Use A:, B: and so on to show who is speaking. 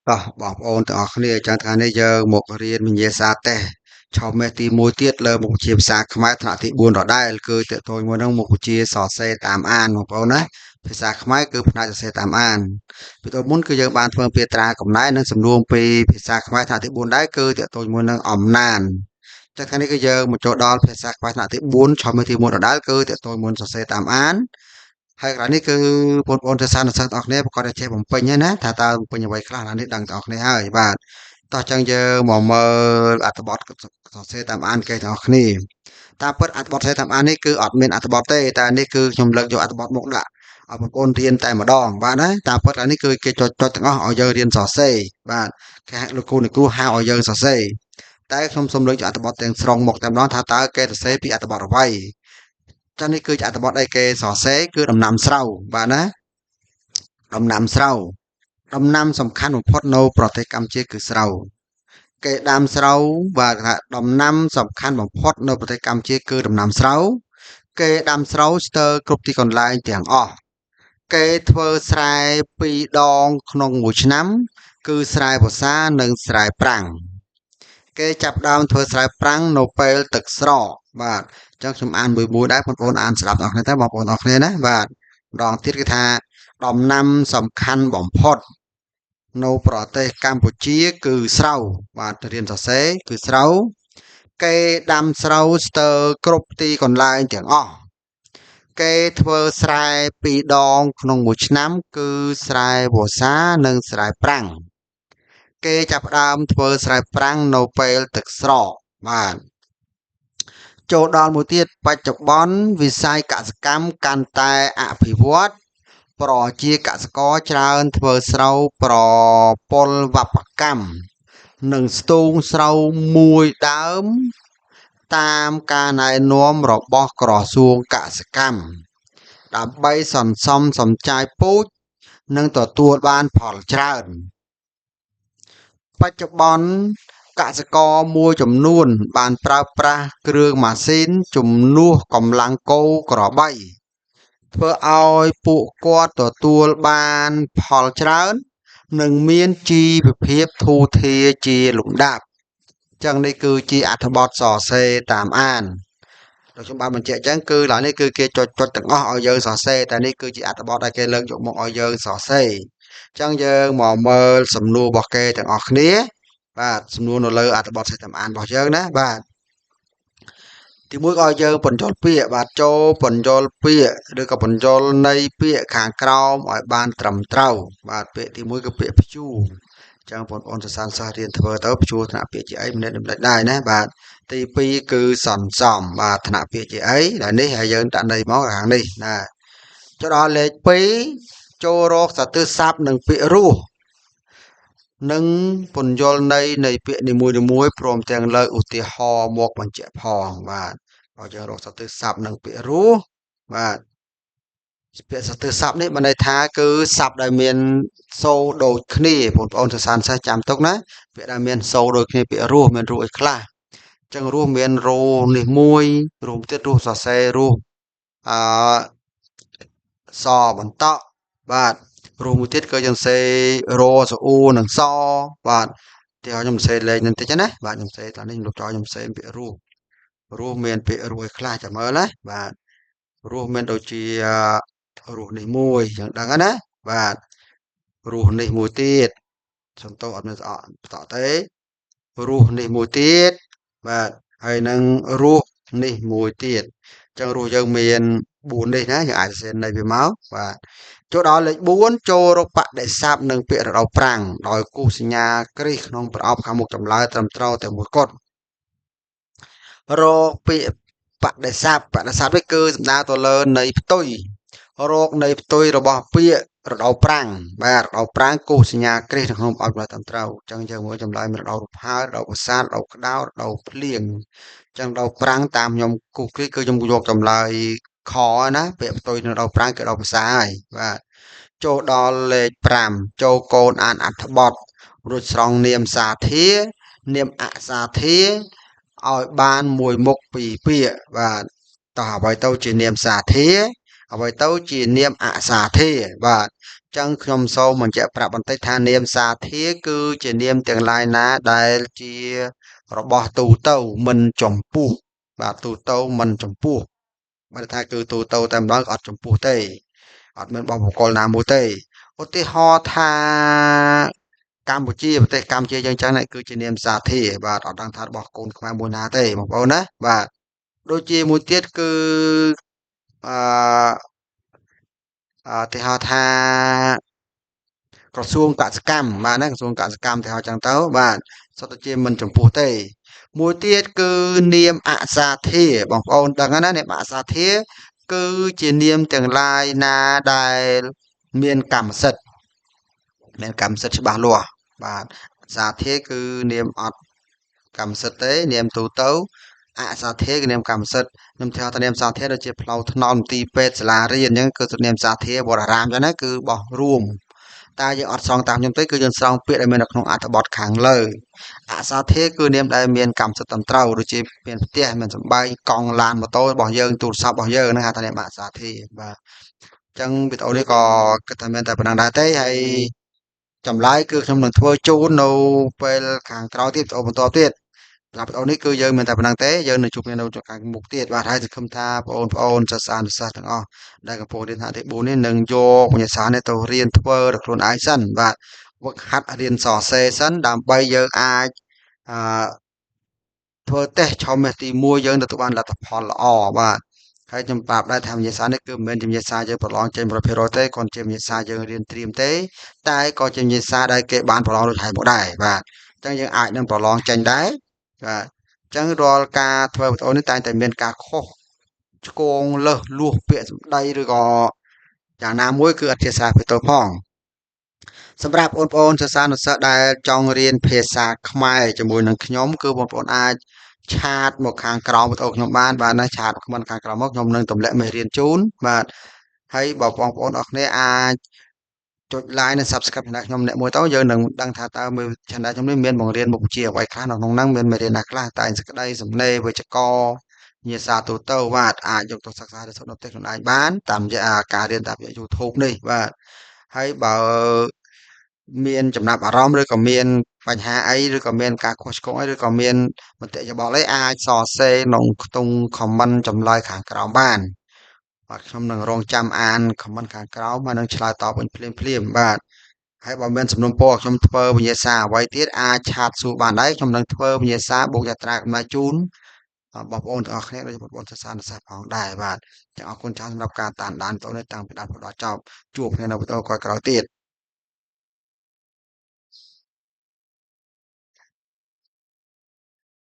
A: តោះបងប្អូនទាំងអស់គ្នាចឹងថ្ងៃនេះយើងមករៀនវិញ្ញាសាតេស្តឆមេះទី1ទៀតលើមុខវិជ្ជាភាសាខ្មែរថ្នាក់ទី4ដដែលគឺតកតងមួយនឹងមុខវិជ្ជាសរសេរតាមអានបងប្អូនណាភាសាខ្មែរគឺផ្នែកសរសេរតាមអានពីទៅមុនគឺយើងបានធ្វើពាក្យត្រាកំណែនិងសំនួងពីភាសាខ្មែរថ្នាក់ទី4ដែរគឺតកតងមួយនឹងអំណានចឹងថ្ងៃនេះគឺយើងមកចូលដល់ភាសាខ្មែរថ្នាក់ទី4ឆមេះទី1ដដែលគឺតកតងមួយសរសេរតាមអានហើយក្រៅនេះគឺបងប្អូនសិស្សានុសិស្សទាំងអស់គ្នាប្រកាសតែចេះបំពេញហើយណាថាតើបំពេញអ្វីខ្លះអានេះដឹងទាំងអស់គ្នាហើយបាទតោះចឹងយើងមកមើលអត្ថបទសរសេរតាមអានគេទាំងអស់គ្នាតាមពិតអត្ថបទសរសេរតាមអាននេះគឺអត់មានអត្ថបទទេតែនេះគឺខ្ញុំលើកយកអត្ថបទមកដាក់ឲ្យបងប្អូនរៀនតែម្ដងបាទណាតាមពិតអានេះគឺគេចុចទាំងអស់ឲ្យយើងរៀនសរសេរបាទគេហៅលោកគ្រូហៅឲ្យយើងសរសេរតែខ្ញុំសូមលើកយកអត្ថបទទាំងស្រុងមកតែម្ដងថាតើគេសរសេរពីអត្ថបទអ្វីចា៎នេះគឺជាអត្ថបទអីគេសរសេរគឺដំណាំស្រូវបាទណាដំណាំស្រូវដំណាំសំខាន់បំផុតនៅប្រទេសកម្ពុជាគឺស្រូវគេដាំស្រូវបាទថាដំណាំសំខាន់បំផុតនៅប្រទេសកម្ពុជាគឺដំណាំស្រូវគេដាំស្រូវស្ទើរគ្រប់ទីកន្លែងទាំងអស់គេធ្វើស្រែ2ដងក្នុងមួយឆ្នាំគឺស្រែវស្សានិងស្រែប្រាំងគេចាប់ដើមធ្វើស្រែប្រាំងនៅពេលទឹកស្រកបាទអញ្ចឹងខ្ញុំអានមួយដែរបងប្អូនអានស្ដាប់ទាំងអស់គ្នាតែបងប្អូនអរគ្នាណាបាទម្ដងទៀតគឺថាដំណាំសំខាន់បំផុតនៅប្រទេសកម្ពុជាគឺស្រូវបាទរៀនសរសេរគឺស្រូវគេដាំស្រូវស្ទើរគ្រប់ទីកន្លែងទាំងអស់គេធ្វើស្រែ2ដងក្នុងមួយឆ្នាំគឺស្រែវស្សានិងស្រែប្រាំងគេចាប់ផ្ដើមធ្វើស្រែប្រាំងនៅពេលទឹកស្រកបាទចូលដល់មួយទៀតបច្ចុប្បន្នវិស័យកសិកម្មកាន់តែអភិវឌ្ឍប្រជាកសិករច្រើនធ្វើស្រូវប្រពលវប្បកម្មនិងស្ទូងស្រូវមួយដើមតាមការណែនាំរបស់ក្រសួងកសិកម្មដើម្បីសន្សំសំចៃពូជនិងទទួលបានផលច្រើនបច្ចុប្បន្នកសិករមួយចំនួនបានប្រើប្រាស់គ្រឿងម៉ាស៊ីនជំនួសកម្លាំងគោក្របីធ្វើឲ្យពួកគាត់ទទួលបានផលច្រើននិងមានជីវភាពធូរធារជាលំដាប់ចឹងនេះគឺជាអត្ថបទសរសេរតាមអានដូចខ្ញុំបានបញ្ជាក់ចឹងគឺឡើយនេះគឺគេចុចទាំងអស់ឲ្យយើងសរសេរតែនេះគឺជាអត្ថបទដែលគេលើកយកមកឲ្យយើងសរសេរចឹងយើងមកមើលសំណួររបស់គេទាំងអស់គ្នាបាទសំណួរនៅលើអត្ថបទសរសេរតាមអានរបស់យើងណាបាទទីមួយក៏ឲ្យយើងបញ្ចូលពាក្យបាទចូលបញ្ចូលពាក្យឬក៏បញ្ចូលន័យពាក្យខាងក្រោមឲ្យបានត្រឹមត្រូវបាទពាក្យទីមួយគឺពាក្យព្យួរចឹងបងប្អូនសិស្សានុសិស្សរៀនធ្វើទៅព្យួរថ្នាក់ពាក្យជាអីមិនដែរណាបាទទី2គឺសន្សំបាទថ្នាក់ពាក្យជាអីដែលនេះហើយយើងដាក់ន័យមកខាងនេះណាចូលដល់លេខ2ចូលរកសរទិសស័ព្ទនិងពាក្យរស់និងពន្យល់ន័យនៃពាក្យនីមួយៗព្រមទាំងលើកឧទាហរណ៍មកបញ្ជាក់ផងបាទឲ្យយើងរកសរទិសស័ព្ទនិងពាក្យរស់បាទពាក្យសរទិសស័ព្ទនេះបានន័យថាគឺស័ព្ទដែលមានសូរដូចគ្នាបងប្អូនសិស្សានុសិស្សចាំទុកណាពាក្យដែលមានសូរដូចគ្នាពាក្យរស់មានរស់អីខ្លះអញ្ចឹងរស់មានរោនេះមួយរួមទៀតរស់សរសេររស់អសបន្តក់បាទរស់មួយទៀតគឺយើងសេរសអ៊ូនិងសបាទទីឲ្យខ្ញុំសេលេខបន្តិចណាបាទខ្ញុំសេតាមនេះខ្ញុំលោកចោលខ្ញុំសេពាក្យរស់មានពាក្យរស់អីខ្លះចាំមើលណាបាទរស់មានដូចជារស់នេះមួយយ៉ាងដឹងណាបាទរស់នេះមួយទៀតសំទោសអត់មានស្អកបន្តទេរស់នេះមួយទៀតបាទហើយនឹងរស់នេះមួយទៀតអញ្ចឹងរស់យើងមាន4នេះណាយើងអាចសរសេរនៃវាមកបាទចូលដល់លេខ4ចូលរកបដិស័ព្ទនិងពាក្យរដូវប្រាំងដោយគូសសញ្ញាគ្រីសក្នុងប្រអប់ខាងមុខចម្លើយត្រឹមត្រូវតែមួយគត់រកពាក្យបដិស័ព្ទនេះគឺសំដៅទៅលើន័យផ្ទុយរកន័យផ្ទុយរបស់ពាក្យរដូវប្រាំងបាទរដូវប្រាំងគូសសញ្ញាគ្រីសនៅក្នុងប្រអប់ចម្លើយត្រឹមត្រូវអញ្ចឹងយើងមើលចម្លើយមានរដូវរផើរដូវវស្សារដូវក្តៅរដូវភ្លៀងអញ្ចឹងរដូវប្រាំងតាមខ្ញុំគូសគ្រីសគឺខ្ញុំយកចម្លើយខណាពាក្យផ្ទុយនៅរដូវប្រាំងគឺរដូវវស្សាហើយបាទចូលដល់លេខ5ចូលកូនអានអត្ថបទរួចស្រង់នាមសាធានាមអសាធាឲ្យបានមួយមុខពីរពាក្យបាទតោះអ្វីទៅជានាមសាធាអ្វីទៅជានាមអសាធាបាទអញ្ ចឹងខ្ញុំសូមបញ្ជាក់ប្រាប់បន្តិចថានាមសាធារគឺជានាមទាំងឡាយណាដែលជារបស់ទូទៅមិនចំពោះបាទទូទៅមិនចំពោះបើថាគឺទូទៅតែម្ដងអត់ចំពោះទេអត់មានបោះបកលណាមួយទេឧទាហរណ៍ថាកម្ពុជាប្រទេសកម្ពុជាយើងចឹងនេះគឺជានាមសាធារបាទអត់ដឹងថារបស់កូនខ្មែរមួយណាទេបងប្អូនណាបាទដូចជាមួយទៀតគឺអឺឧទាហរណ៍ថាក្រសួងកសិកម្មបាទណាក្រសួងកសិកម្មទៅហៅចឹងទៅបាទសុទ្ធតែជាមិនចំពោះទេមួយទៀតគឺនាមអសាធារបងប្អូនដឹងហើយណានាមអសាធារគឺជានាមទាំងឡាយណាដែលមានកម្មសិទ្ធិច្បាស់លាស់បាទសាធារគឺនាមអត់កម្មសិទ្ធិទេនាមទូទៅអសាធារគឺនាមកម្មសិទ្ធិខ្ញុំថានាមសាធារដូចជាផ្លូវថ្នល់មន្ទីរពេទ្យសាលារៀនអញ្ចឹងគឺនាមសាធារវត្តអារាមអញ្ចឹងណាគឺបោះរួមតែយើងអត់ស្រង់តាមខ្ញុំទេគឺយើងស្រង់ពាក្យដែលមាននៅក្នុងអត្ថបទខាងលើអសាធារគឺនាមដែលមានកម្មសិទ្ធិត្រឹមត្រូវដូចជាមានផ្ទះមានសម្បែងកង់ឡានម៉ូតូរបស់យើងទូរស័ព្ទរបស់យើងហ្នឹងហៅថានាមអសាធារបាទអញ្ចឹងវីដេអូនេះក៏គិតថាមានតែប៉ុណ្ណឹងដែរទេហើយចម្លើយគឺខ្ញុំនឹងធ្វើជូននៅពេលខាងក្រោយទៀតវីដេអូបន្តទៀតសម្រាប់វីដេអូនេះគឺយើងមានតែប៉ុណ្ណឹងទេយើងនឹងជួបគ្នានៅខាងមុខទៀតបាទហើយសង្ឃឹមថាបងប្អូនសិស្សានុសិស្សទាំងអស់ដែលកំពុងរៀនថ្នាក់ទី4នេះនឹងយកវិញ្ញាសានេះទៅរៀនធ្វើដល់ខ្លួនឯងសិនបាទវឹកហាត់រៀនសរសេរសិនដើម្បីយើងអាចអឺធ្វើតេស្តឆមាសទី1យើងទទួលបានលទ្ធផលល្អបាទហើយខ្ញុំប្រាប់ដែរថាវិញ្ញាសានេះគឺមិនមែនជាវិញ្ញាសាយើងប្រឡងចេញ100%ទេគ្រាន់ជាវិញ្ញាសាយើងរៀនត្រៀមទេតែក៏ជាវិញ្ញាសាដែលគេបានប្រឡងដូចហើយមកដែរបាទអញ្ចឹងយើងអាចនឹងប្រឡងចេញដែរបាទអញ្ចឹងរាល់ការធ្វើវីដេអូនេះតែងតែមានការខុសឆ្គងលើសលួសពាក្យសម្ដីឬក៏យ៉ាងណាមួយគឺអធិស្ឋានពីទៅផងសម្រាប់បងប្អូនសិស្សានុសិស្សដែលចង់រៀនភាសាខ្មែរជាមួយនឹងខ្ញុំគឺបងប្អូនអាចឆាតមកខាងក្រោមវីដេអូខ្ញុំបានណាឆាតខមមិនខាងក្រោមមកខ្ញុំនឹងទម្លាក់មេរៀនជូនបាទហើយបើបងប្អូនអរគ្នាអាចចុច like និង subscribe channel ខ្ញុំអ្នកមួយទៅយើងនឹងដឹងថាតើមើល channel ខ្ញុំនេះមានបង្រៀនមុខវិជ្ជាអ្វីខ្លះនៅក្នុងហ្នឹងមានមេរៀនណាខ្លះតែសក្តីសំណេរវេយ្យាករណ៍ញាសាទូទៅបាទអាចយកទៅសិក្សាទៅនៅផ្ទះខ្លួនឯងបានតាមរយៈការរៀនតាមរយៈ YouTube នេះបាទហើយបើមានចំណាប់អារម្មណ៍ឬក៏មានបញ្ហាអីឬក៏មានការខុសឆ្គងអីឬក៏មានមតិយោបល់អីអាចសរសេរក្នុងខ្ទង់ comment ចម្លើយខាងក្រោមបានបាទខ្ញុំនឹងរងចាំអាន comment ខាងក្រោមហើយនឹងឆ្លើយតបវិញភ្លាមបាទហើយបើមានសំណុំពរខ្ញុំធ្វើវិញ្ញាសាអ្វីទៀតអាចឆាតសួរបានដែរខ្ញុំនឹងធ្វើវិញ្ញាសាបូកយាត្រាកំណែជូនបងប្អូនទាំងអស់គ្នាដូចបងប្អូនសិស្សានុសិស្សផងដែរបាទចឹងអរគុណច្រើនសម្រាប់ការតាមដានវីដេអូនេះតាំងពីដើមដល់ចប់ជួបគ្នានៅវីដេអូក្រោយៗទៀត